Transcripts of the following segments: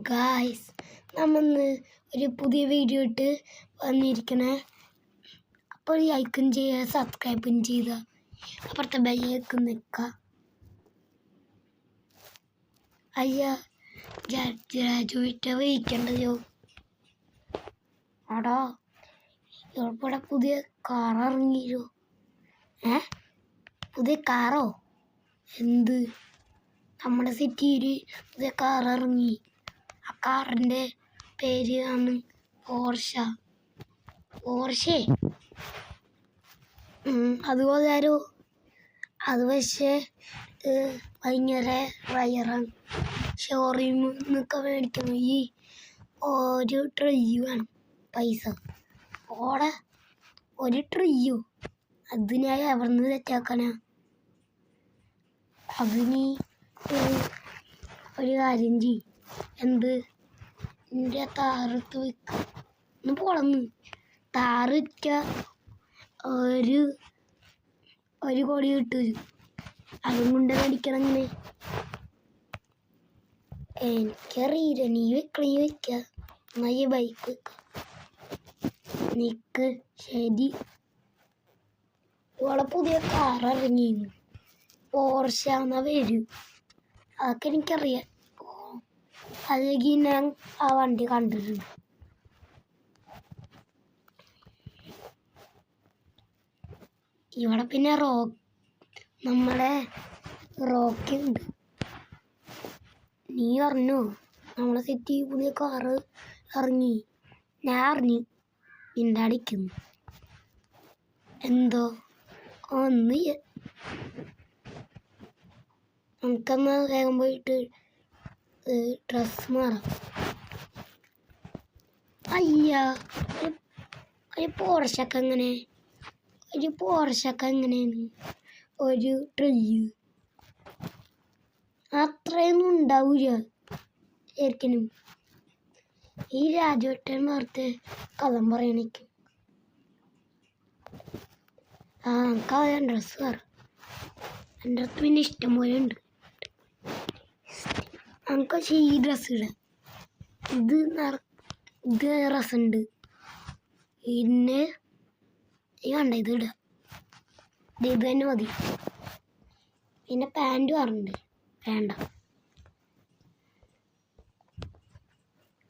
Guys, നമ്മന്ന് ഒരു പുതിയ video ഇട്ട് വന്നിരിക്കണേ. അപ്പോൾ ലൈക്കും ചെയ്യുക, സബ്സ്ക്രൈബും ചെയ്യുക, അപ്പുറത്തെ ബെല്ലേക്ക് നിൽക്കുക. അയ്യാ, ഗ്രാജുവേറ്റ് വഹിക്കേണ്ടതോ ആടാ, ഇവിടെ പുതിയ കാർ ഇറങ്ങിയോ? പുതിയ കാറോ? എന്ത്? നമ്മുടെ സിറ്റിയിൽ പുതിയ കാർ ഇറങ്ങി. ആ കാറിൻ്റെ പേര് ആണ് പോർഷെ. അതുപോലെയാരോ അത് പക്ഷേ ഭയങ്കര റയറാണ്. ഷോറൂമിൽ നിന്നൊക്കെ മേടിക്കണം. ഈ ഒരു ട്രില്ല് വേണം പൈസ. ഓടെ ഒരു ട്രില്ല് അതിനായി എവിടെ നിന്ന് തെറ്റാക്കാനാ? അതിന് ഒരു കാര്യം ചെയ്യും. എന്ത്? എൻ്റെ താറത്ത് വയ്ക്കുക. ഒന്ന് പൊളന്ന് താറ് വിറ്റ ഒരു കോടി കിട്ടും. അതും കൊണ്ട് മേടിക്കണം. ഇങ്ങനെ എനിക്കറിയില്ല. നീ വെക്കണീ വയ്ക്കുക. എന്നാ ഈ ബൈക്ക് വെക്കുക. നിക്ക് ശരി. ഇവിടെ പുതിയ കാർ ഇറങ്ങിയിരുന്നു. പോർഷ എന്നാ വരും. അതൊക്കെ എനിക്കറിയാം. അല്ലെങ്കിൽ ഞാൻ ആ വണ്ടി കണ്ടിട്ടുണ്ട്. ഇവിടെ പിന്നെ നമ്മുടെ റോക്കി ഉണ്ട്. നീ അറിഞ്ഞോ നമ്മളെ സിറ്റി പുതിയ കാറ് ഇറങ്ങി? ഞാൻ അറിഞ്ഞു. ഇണ്ടാടിക്കുന്നു എന്തോ ഒന്ന്. നമുക്കെന്നാ വേഗം പോയിട്ട് ഡ്രസ്സ് മാറാം. അയ്യാ, ഒരു പോർഷൊക്കെ എങ്ങനെയാണ് ഒരു ട്രില്ല്? അത്രയൊന്നും ഉണ്ടാവില്ല ശരിക്കും. ഈ രാജവട്ടൻ നേരത്തെ കഥം പറയണിക്കും. നമുക്ക് ഡ്രസ്സ് മാറാം. എൻ്റെ അടുത്ത് പിന്നെ ഇഷ്ടം പോലെ ഉണ്ട്. നമുക്ക് പക്ഷേ ഈ ഡ്രസ്സ് ഇടാം. ഇത് രസമുണ്ട്. പിന്നെ ഈ കണ്ട ഇത് ഇടാം. ഇത് തന്നെ മതി. പിന്നെ പാൻറ് പറഞ്ഞിട്ടുണ്ട്. വേണ്ട.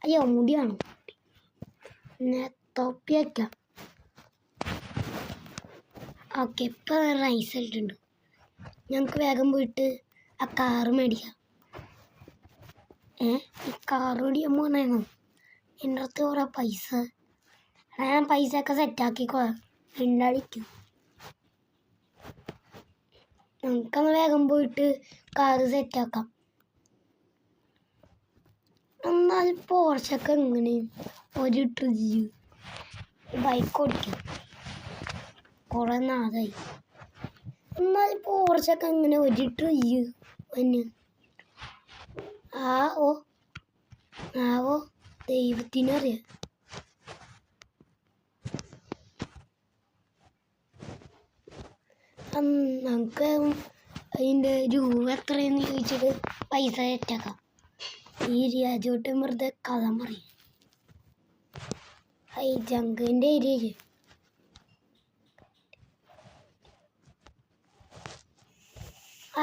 അയ്യോ, മുടിയാണോ? പിന്നെ തൊപ്പി വയ്ക്കാം. ഓക്കെ, ഇപ്പം റൈസ് ആയിട്ടുണ്ട്. ഞങ്ങൾക്ക് വേഗം പോയിട്ട് ആ കാറ് മേടിക്കാം. ഈ കാറ് മേടിക്കാൻ പോകണമായിരുന്നു. എൻ്റെ അടുത്ത് കുറേ പൈസ. ഞാൻ പൈസ ഒക്കെ സെറ്റാക്കിക്കോ. പിന്നടിക്കും. നമുക്കന്ന് വേഗം പോയിട്ട് കാറ് സെറ്റാക്കാം. എന്നാൽ പോർഷൊക്കെ എങ്ങനെ ഒരു ട്രില്ല്? ബൈക്ക് ഓടിക്കാം. കുറേ നാളായി. എന്നാൽ പോർഷൊക്കെ എങ്ങനെ ഒരു ട്രില്ല് തന്നെ? ആവോ ദൈവത്തിനറിയാം. നമുക്ക് അതിൻ്റെ രൂപ എത്രയെന്ന് ചോദിച്ചിട്ട് പൈസ സെറ്റാക്കാം. ഈ രാജോട്ടൻ വെറുതെ കഥ പറയും. ഈ ജങ്കിൻ്റെ ഏരിയയിൽ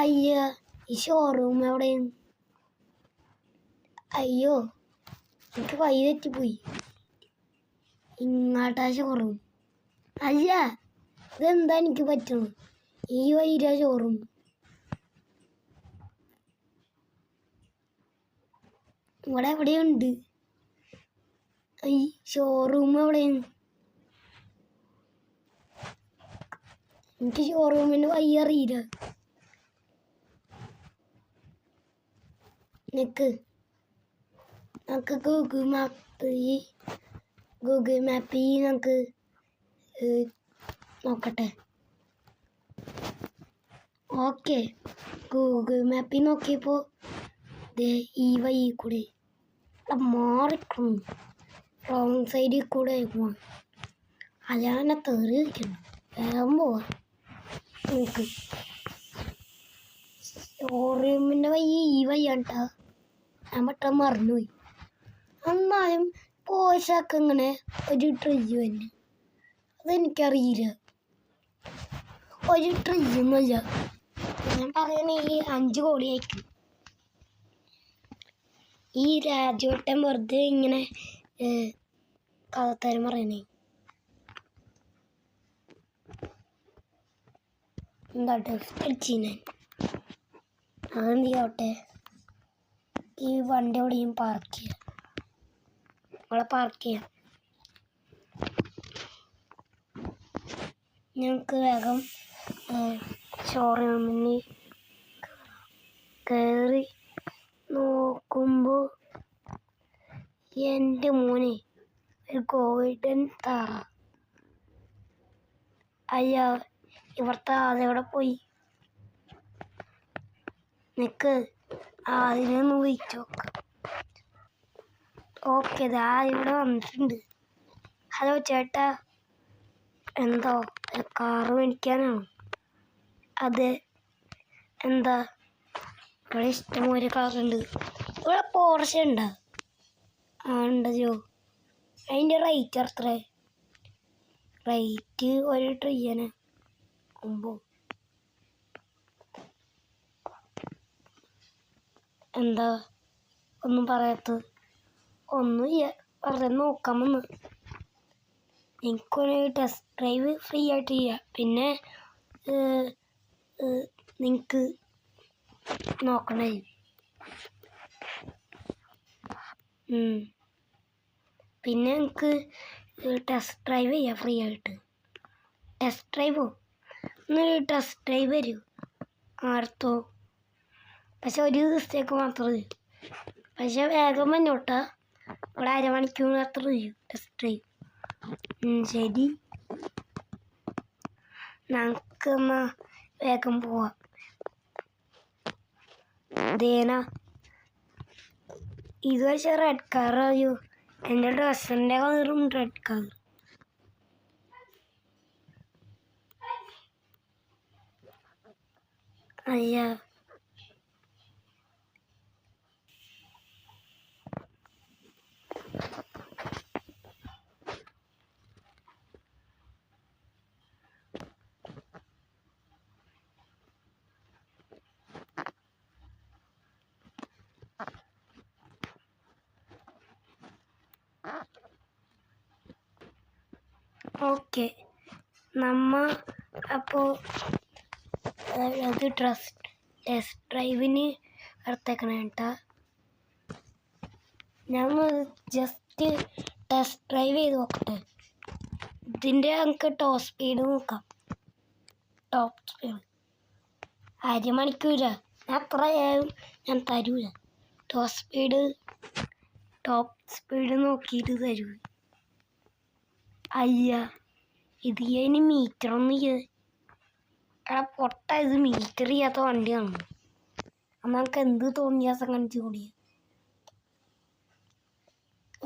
അയ്യോ, ഈ ഷോറൂം എവിടെയാണ്? അയ്യോ, എനിക്ക് വഴി തെറ്റിപ്പോയി. ഇങ്ങോട്ടാ ഷോറൂം. അല്ല, ഇതെന്താ എനിക്ക് പറ്റണം? ഈ വഴിയിലാ ഷോറൂം. ഇവിടെ എവിടെയുണ്ട് ഈ ഷോറൂം? എവിടെയാണ്? എനിക്ക് ഷോറൂമിന് വഴി അറിയില്ല. നമുക്ക് ഗൂഗിൾ മാപ്പിൽ നമുക്ക് നോക്കട്ടെ. ഓക്കെ, ഗൂഗിൾ മാപ്പിൽ നോക്കിയപ്പോൾ ഈ വഴി കൂടെ മാറിക്കണം. റോങ് സൈഡിൽ കൂടെ പോവാം. അല്ലാതെ തെറി വയ്ക്കണം. വേഗം പോവാം. നമുക്ക് ഷോറൂമിൻ്റെ വഴി ഈ വഴിയാണ് കേട്ടോ. ഞാൻ പെട്ടെന്ന് മറന്നുപോയി. എന്നാലും പോഷൊക്കെ ഇങ്ങനെ ഒരു ട്രീ തന്നെ. അതെനിക്കറിയില്ല. ഒരു ട്രീ ഒന്നുമില്ല. ഞാൻ പറയണ ഈ 5 കോടി അയക്കും. ഈ രാജുവേട്ടൻ വെറുതെ ഇങ്ങനെ കഥത്തരം പറയണേ. എന്താ കളിച്ചീനെ അതെന്ത് ചെയ്യട്ടെ. ഈ വണ്ടി എവിടെയും പാർക്ക് ചെയ്യാം. നമ്മളെ പാർക്ക് ചെയ്യാം. ഞങ്ങൾക്ക് വേഗം ഷോറൂമിൽ കയറി നോക്കുമ്പോൾ എൻ്റെ മോനെ ഒരു ഗോൾഡൻ താറ. അയ്യാ, ഇവിടുത്തെ അതെവിടെ പോയി? നിക്ക് അതിനൊന്ന് വിളിച്ചു നോക്കാം. ഓക്കെ, ദാ ഇവിടെ വന്നിട്ടുണ്ട്. ഹലോ ചേട്ടാ, എന്തോ കാറ് മേടിക്കാനാണോ? അതെ. എന്താ ഇവിടെ ഇഷ്ടംപോലെ കാറുണ്ട്. ഇവിടെ പോർഷ ഉണ്ടോ? ആ ഉണ്ടോ? അതിൻ്റെ റേറ്റ് എത്ര? റേറ്റ് ഒരു ട്രില്യന് മുമ്പോ. എന്താ ഒന്നും പറയാത്തത്? ഒന്നുമില്ല, വെറുതെ നോക്കാൻ വന്ന്. എനിക്കൊരു ടെസ്റ്റ് ഡ്രൈവ് ഫ്രീ ആയിട്ട് ചെയ്യാം. പിന്നെ നിങ്ങൾക്ക് നോക്കണേ. പിന്നെ എനിക്ക് ടെസ്റ്റ് ഡ്രൈവ് ചെയ്യാം ഫ്രീ ആയിട്ട്. ടെസ്റ്റ് ഡ്രൈവോ? എന്നൊരു ടെസ്റ്റ് ഡ്രൈവ് വരൂ. അടുത്തോ? പക്ഷെ ഒരു ദിവസത്തേക്ക് മാത്രമേ. പക്ഷെ വേഗം വന്നോട്ടാ. ഇവിടെ അരമണിക്കൂർ അത്ര വരും ടെസ്റ്റ് ഡ്രൈവ്. ശരി, നമുക്ക് എന്നാൽ വേഗം പോവാം. ദേന ഇത് പക്ഷേ റെഡ് കളർ ആയോ? എൻ്റെ ഡ്രസ്സിൻ്റെ കളറും റെഡ് കളർ. അയ്യാ, ഓക്കെ. അപ്പോൾ അത് ടെസ്റ്റ് ഡ്രൈവിന് എടുത്തേക്കണ കേട്ടാ. ഞാൻ ജസ്റ്റ് ടെസ്റ്റ് ഡ്രൈവ് ചെയ്ത് നോക്കട്ടെ. ഇതിൻ്റെ നമുക്ക് ടോപ്പ് സ്പീഡ് നോക്കാം. ടോപ്പ് സ്പീഡ് അരമണിക്കൂരാ. അത്രയായും ഞാൻ തരൂല. ടോപ്പ് സ്പീഡ് നോക്കിയിട്ട് തരൂ. അയ്യ, ഇത് ഇനി മീറ്ററൊന്നും എടാ പൊട്ട, ഇത് മീറ്റർ ചെയ്യാത്ത വണ്ടിയാണ്. അന്ന് നമുക്ക് എന്ത് തോന്നിയാസം കാണിച്ചു കൂടിയ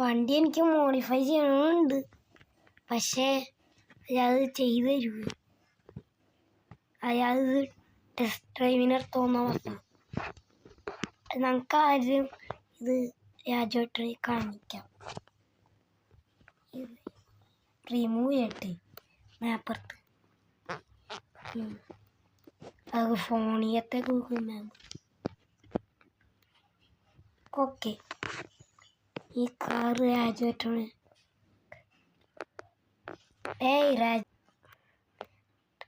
വണ്ടി എനിക്ക് മോഡിഫൈ ചെയ്യണമെന്നുണ്ട്. പക്ഷേ അയാൾ ചെയ്തു തരൂ. അയാൾ ടെസ്റ്റ് ഡ്രൈവിനെ തോന്നാൻ പറ്റും. നമുക്ക് ആദ്യം ഇത് രാജോട്ടെ കാണിക്കാം. റിമൂവ് ചെയ്യട്ടെ മാപ്പർത്ത്. അത് ഫോണിയത്തെ ഗൂഗിൾ മാപ്പ്. ഓക്കെ, ഈ കാറ് രാജുവേട്ടാണ്.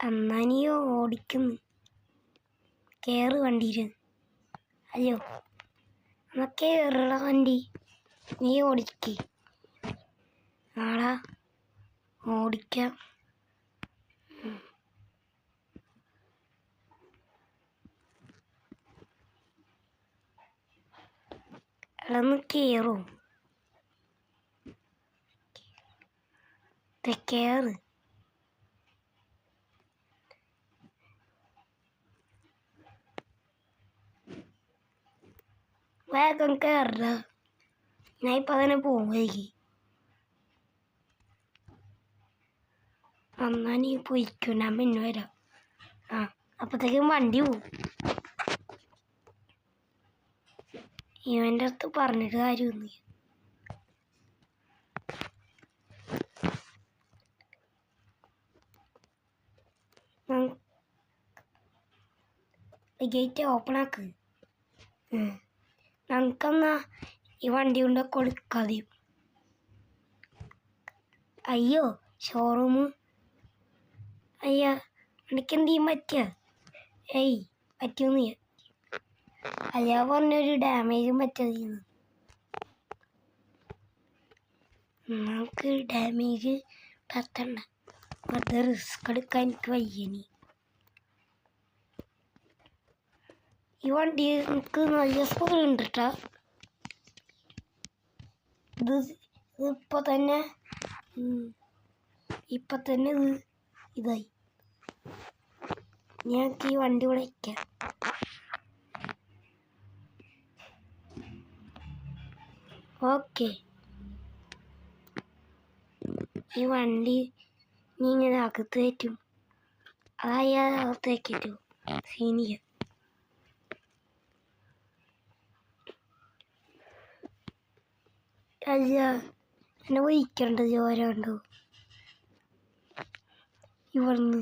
എന്നാ നീ ഓടിക്കുന്നു. കയറ് വണ്ടിയിൽ. അയ്യോ, എന്നാ കയറുള്ള വണ്ടി. നീ ഓടിക്കേ. ആടാ, ഓടിക്കാം. അതൊന്ന് കയറും. കയറ്. വേഗം കയറ. ഞാൻ ഇപ്പം തന്നെ പോകുമായിരിക്കും. എന്നാ നീ പോയിക്കും, ഞാൻ പിന്നെ വരാം. അപ്പോഴത്തേക്കും വണ്ടി പോവും. ഇവൻ്റെ അടുത്ത് പറഞ്ഞിട്ട് കാര്യമൊന്നുമില്ല. ഗേറ്റ് ഓപ്പൺ ആക്ക്. നമുക്കെന്നാ ഈ വണ്ടി കൊണ്ട് കൊടുക്കാതെ. അയ്യോ ഷോറൂം. അയ്യോ വണ്ടിക്ക് എന്ത് ചെയ്യാൻ പറ്റുക? ഏയ് പറ്റുമെന്ന് അയ്യാ പറഞ്ഞൊരു ഡാമേജും പറ്റാതിരുന്നു. നമുക്ക് ഡാമേജ് പറ്റണ്ട, വെറുതെ റിസ്ക് എടുക്കാൻ എനിക്ക് വയ്യനി. ഈ വണ്ടി എനിക്ക് നല്ല സ്പീഡ് കേട്ടാ. ഇത് ഇപ്പം തന്നെ ഇതായി. ഞങ്ങൾക്ക് ഈ വണ്ടി വിളിക്കാം. ഓക്കെ, ഈ വണ്ടി നീ ഇങ്ങനെ അകത്ത് കയറ്റും. അകത്ത് കയറ്റു സീനിയർ. അല്ല എന്നെ വഹിക്കേണ്ടത് ഓരോണ്ടോ. ഇവിടുന്ന്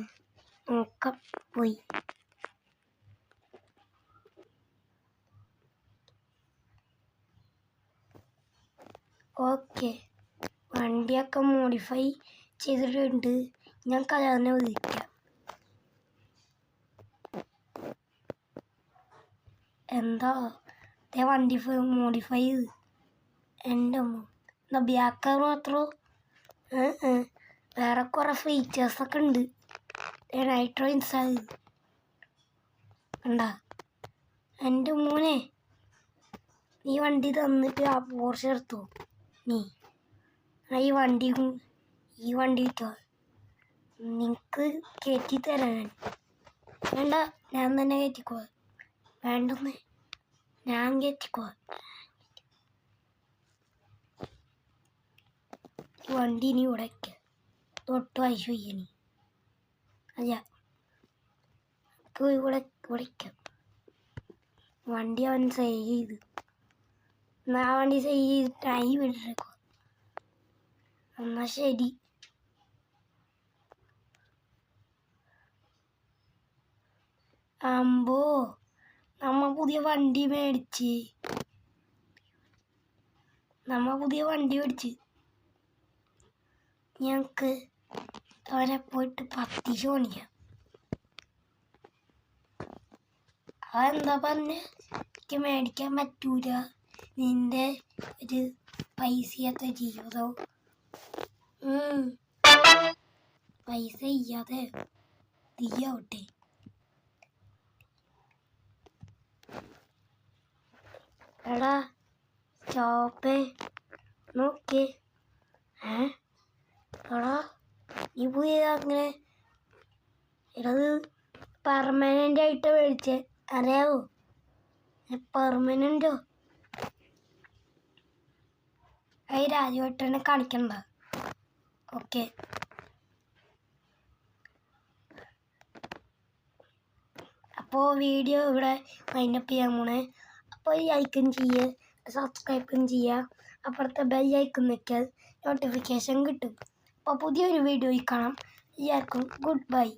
നോക്കാം പോയി. ഓക്കെ, വണ്ടിയൊക്കെ മോഡിഫൈ ചെയ്തിട്ടുണ്ട്. ഞാൻ കലർന്നെ വിളിക്കാം. എന്താ വണ്ടി മോഡിഫൈ ചെയ്ത് എൻ്റെ എന്താ ബ്യാക്കർ മാത്രമോ? വേറെ കുറേ ഫീച്ചേഴ്സൊക്കെ ഉണ്ട്. നൈട്രോ ഇൻസ്റ്റാൾ ചെയ്ത് കണ്ടാ. എൻ്റെ മോനെ, നീ വണ്ടി തന്നിട്ട് ആ പോർച്ച് എടുത്തോ. നീ ഈ വണ്ടി വിൽക്കോ. നിനക്ക് കയറ്റി തരാൻ. വേണ്ട, ഞാൻ തന്നെ കയറ്റിക്കോ. വേണ്ടെന്ന്, ഞാൻ കയറ്റിക്കോ. ഈ വണ്ടി ഇനി ഉടയ്ക്ക തൊട്ട് ഐശ്വര്യനി. അല്ല ഉടയ്ക്കാം. വണ്ടി അവൻ സേവ് ചെയ്ത്. എന്നാ വണ്ടി സേവ് ചെയ്തിട്ടായി വിട്ടേക്കോ. എന്നാ ശരി. അമ്പോ, പുതിയ വണ്ടി മേടിച്ച്. ഞങ്ങൾക്ക് അവരെ പോയിട്ട് പത്തിശ പണിക്കാം. അതെന്താ പറഞ്ഞ? എനിക്ക് മേടിക്കാൻ പറ്റൂല, നിന്റെ ഒരു പൈസയാത്ത ജീവിതം. പൈസ ഇല്ലാതെ തീയാവട്ടെ. എടാ സ്റ്റോപ്പേ നോക്കേ. എടാ നീ പോയി അങ്ങനെ ഇടത് പെർമനൻ്റ് ആയിട്ട് മേടിച്ചേ, അറിയാവോ? പെർമനൻ്റോ? അത് രാജുവേട്ടനെ കാണിക്കണ്ട. ഓക്കെ, അപ്പോൾ വീഡിയോ ഇവിടെ വൈൻഡപ്പ് ചെയ്യാൻ പോണേ. അപ്പോൾ ലൈക്കും ചെയ്യുക, സബ്സ്ക്രൈബും ചെയ്യുക. അപ്പുറത്തെ ബെൽ ഐക്കൺ നിൽക്കിയാൽ നോട്ടിഫിക്കേഷൻ കിട്ടും. അപ്പോൾ പുതിയൊരു വീഡിയോയിൽ കാണാം. എല്ലാവർക്കും ഗുഡ് ബൈ.